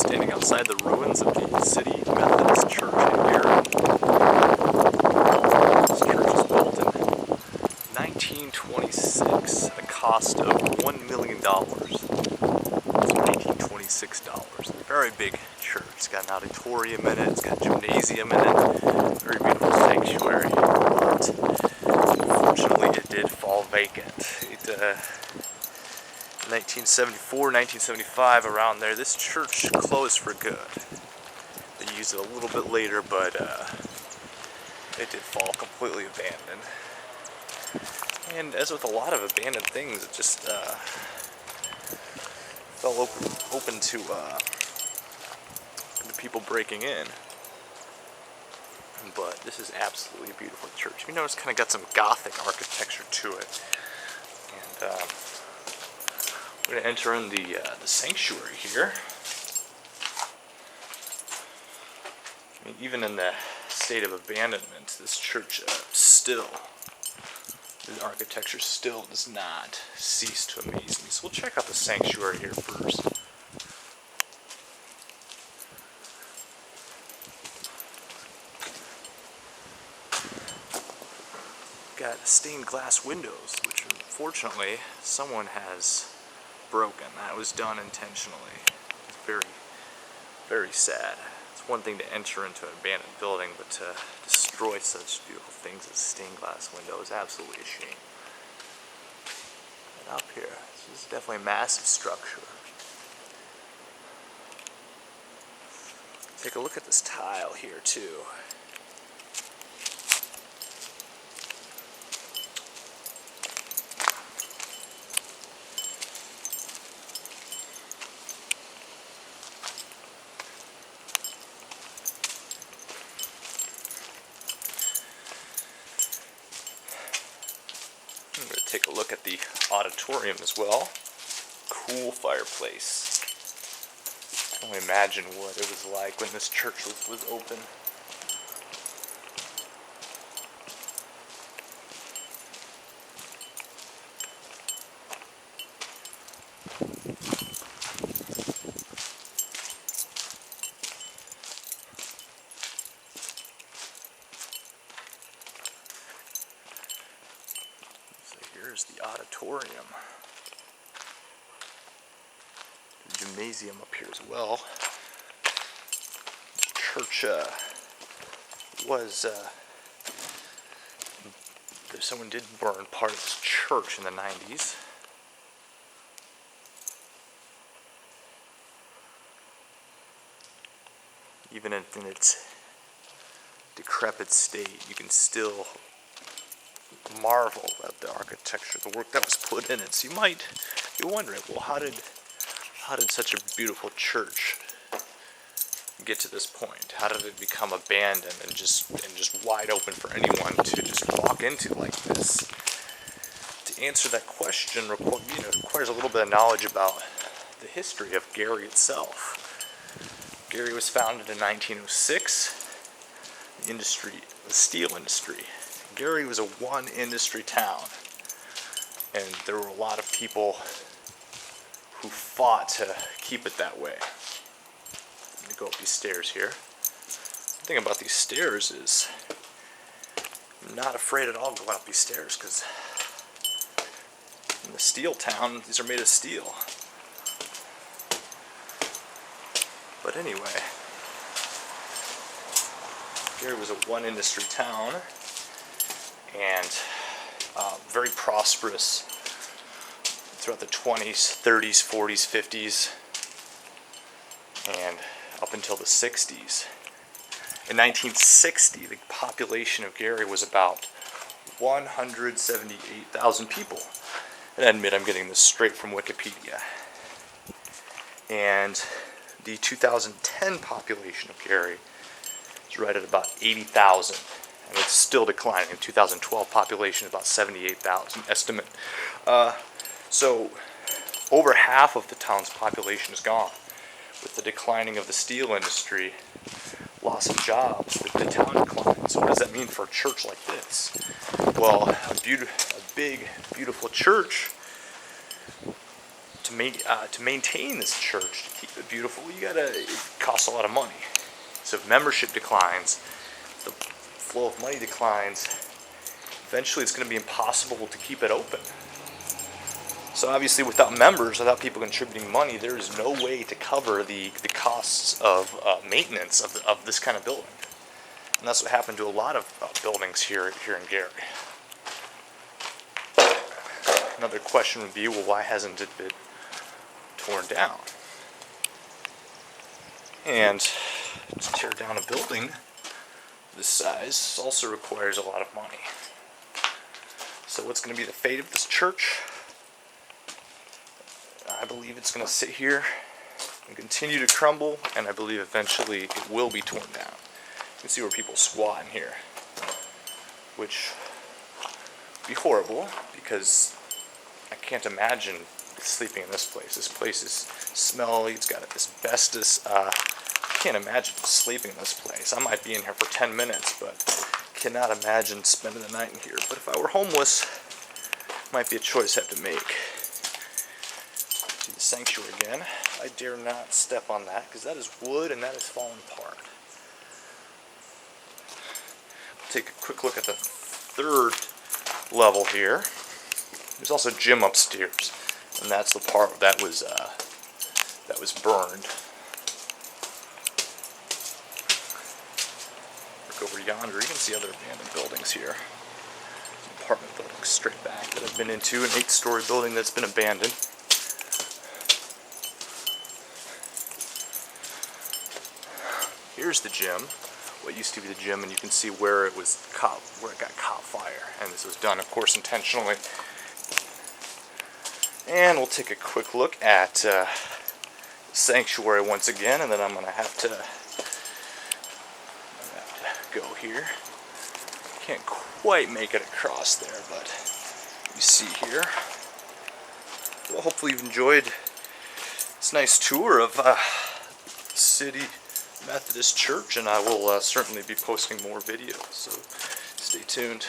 standing outside the ruins of the City Methodist Church in Gary. This church was built in 1926 at a cost of $1 million. It's $1926. A very big church. It's got an auditorium in it, it's got a gymnasium in it, very beautiful sanctuary. But unfortunately, it did fall vacant. 1974, 1975, around there, this church closed for good. They used it a little bit later, but it did fall completely abandoned. And as with a lot of abandoned things, it just fell open to the people breaking in. But this is absolutely a beautiful church. You notice, kind of got some Gothic architecture to it. And we're going to enter in the sanctuary here. I mean, even in the state of abandonment, this church the architecture still does not cease to amaze me. So we'll check out the sanctuary here first. Got stained glass windows, which unfortunately someone has broken. That was done intentionally. It's very, very sad. It's one thing to enter into an abandoned building, but to destroy such beautiful things as stained glass windows is absolutely a shame. And up here, this is definitely a massive structure. Take a look at this tile here too. I'm going to take a look at the auditorium as well. Cool fireplace. I can only imagine what it was like when this church was open. Here's the auditorium. The gymnasium up here as well. Church someone did burn part of this church in the 90s. Even in its decrepit state, you can still marvel at the architecture, the work that was put in it. So you might be wondering, well, how did such a beautiful church get to this point? How did it become abandoned and just wide open for anyone to just walk into like this? To answer that question requires a little bit of knowledge about the history of Gary itself. Gary was founded in 1906. The steel industry. Gary was a one-industry town, and there were a lot of people who fought to keep it that way. Let me go up these stairs here. The thing about these stairs is I'm not afraid at all going up these stairs, because in the steel town, these are made of steel. But anyway, Gary was a one-industry town, and very prosperous throughout the 20s, 30s, 40s, 50s, and up until the 60s. In 1960, the population of Gary was about 178,000 people. And I admit I'm getting this straight from Wikipedia. And the 2010 population of Gary is right at about 80,000. And it's still declining. In 2012, population is about 78,000 estimate. So over half of the town's population is gone. With the declining of the steel industry, loss of jobs, the town declined. So what does that mean for a church like this? Well, a big, beautiful church, to maintain this church, to keep it beautiful, it costs a lot of money. So if membership declines, the flow of money declines, eventually it's going to be impossible to keep it open. So obviously without members, without people contributing money, there is no way to cover the costs of maintenance of this kind of building. And that's what happened to a lot of buildings here in Gary. Another question would be, well, why hasn't it been torn down? And to tear down a building this size also requires a lot of money. So what's going to be the fate of this church? I believe it's going to sit here and continue to crumble, and I believe eventually it will be torn down. You can see where people squat in here, which would be horrible because I can't imagine sleeping in this place. This place is smelly, it's got asbestos. I can't imagine sleeping in this place. I might be in here for 10 minutes, but cannot imagine spending the night in here. But if I were homeless, it might be a choice I have to make. See the sanctuary again. I dare not step on that because that is wood and that is falling apart. Take a quick look at the third level here. There's also a gym upstairs, and that's the part that was burned. Look over yonder. You can see other abandoned buildings here. Some apartment buildings straight back that I've been into. An 8-story building that's been abandoned. Here's the gym, what used to be the gym, and you can see where it got caught fire. And this was done, of course, intentionally. And we'll take a quick look at the sanctuary once again, and then I'm going to have to go here. Can't quite make it across there, but you see here. Well, hopefully you've enjoyed this nice tour of City Methodist Church, and I will certainly be posting more videos, so stay tuned.